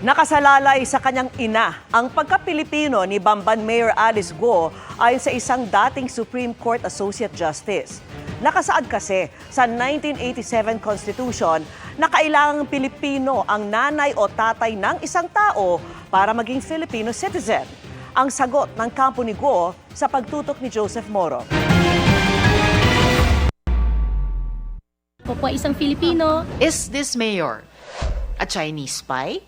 Nakasalalay sa kanyang ina ang pagka-Pilipino ni Bamban Mayor Alice Guo ayon sa isang dating Supreme Court Associate Justice. Nakasaad kasi sa 1987 Constitution na kailangang Pilipino ang nanay o tatay ng isang tao para maging Filipino citizen. Ang sagot ng kampo ni Guo sa pagtutok ni Joseph Moro. Ako po isang Filipino. Is this mayor a Chinese spy?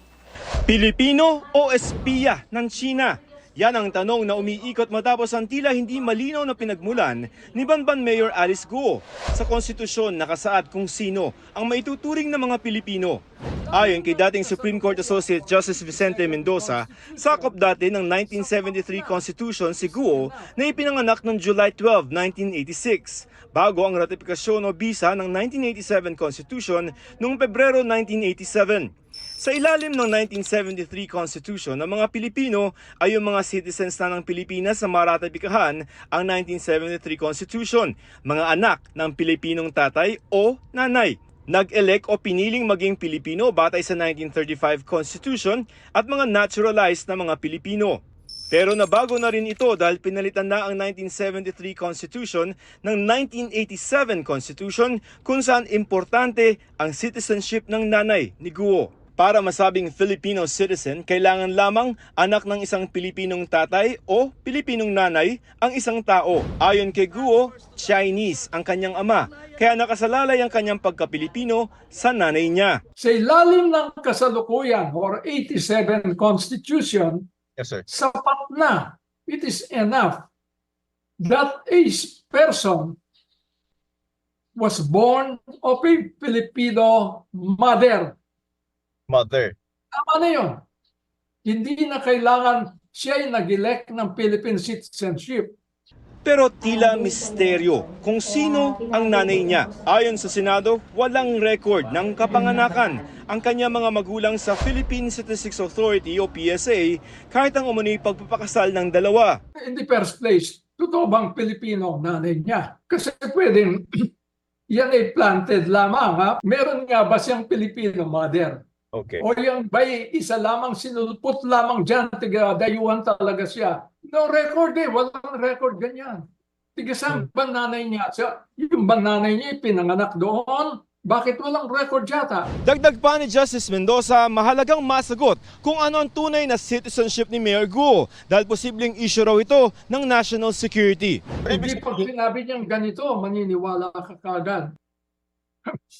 Pilipino o espiya ng China? Yan ang tanong na umiikot matapos ang tila hindi malinaw na pinagmulan ni Bamban Mayor Alice Guo. Sa konstitusyon nakasaad kung sino ang maituturing na mga Pilipino. Ayon kay dating Supreme Court Associate Justice Vicente Mendoza, sakop dati ng 1973 Constitution si Guo na ipinanganak noong July 12, 1986, bago ang ratifikasyon o bisa ng 1987 Constitution noong Pebrero 1987. Sa ilalim ng 1973 Constitution, ang mga Pilipino ay yung mga citizens na ng Pilipinas na maratipikahan ang 1973 Constitution, mga anak ng Pilipinong tatay o nanay. Nag-elect o piniling maging Pilipino batay sa 1935 Constitution at mga naturalized na mga Pilipino. Pero nabago na rin ito dahil pinalitan na ang 1973 Constitution ng 1987 Constitution kung saan importante ang citizenship ng nanay ni Guo. Para masabing Filipino citizen, kailangan lamang anak ng isang Pilipinong tatay o Pilipinong nanay ang isang tao. Ayon kay Guo, Chinese ang kanyang ama, kaya nakasalalay ang kanyang pagka-Pilipino sa nanay niya. Sa ilalim ng kasalukuyan or 87 Constitution, Yes, sir. sapat na, it is enough that a person was born of a Filipino mother. Mother. Tama na yun. Hindi na kailangan siya ay nag-elect ng Philippine citizenship. Pero tila misteryo kung sino ang nanay niya. Ayon sa Senado, walang record ng kapanganakan ang kanyang mga magulang sa Philippine Statistics Authority o PSA kahit ang umano'y pagpapakasal ng dalawa. In the first place, totoo bang Pilipino nanay niya? Kasi pwedeng yan ay planted lamang. Ha? Meron nga ba siyang Filipino mother? Okay. O yung ba'y isa lamang sinulpot lamang dyan, tiga-dayuhan talaga siya. No record walang record ganyan. Tiga saan bang nanay niya? Yung bang nanay niya pinanganak doon? Bakit walang record yata? Dagdag pa ni Justice Mendoza, mahalagang masagot kung ano ang tunay na citizenship ni Mayor Guo dahil posibleng issue raw ito ng national security. Hindi pag sinabi niyang ganito, maniniwala ka kagad.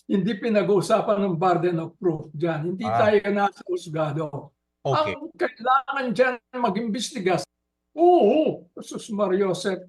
Hindi pinag-uusapan ng burden of proof dyan. Hindi tayo nasa husgado. Okay. Ang kailangan dyan mag-imbestigas. Oo, Jesus Mario Joseph,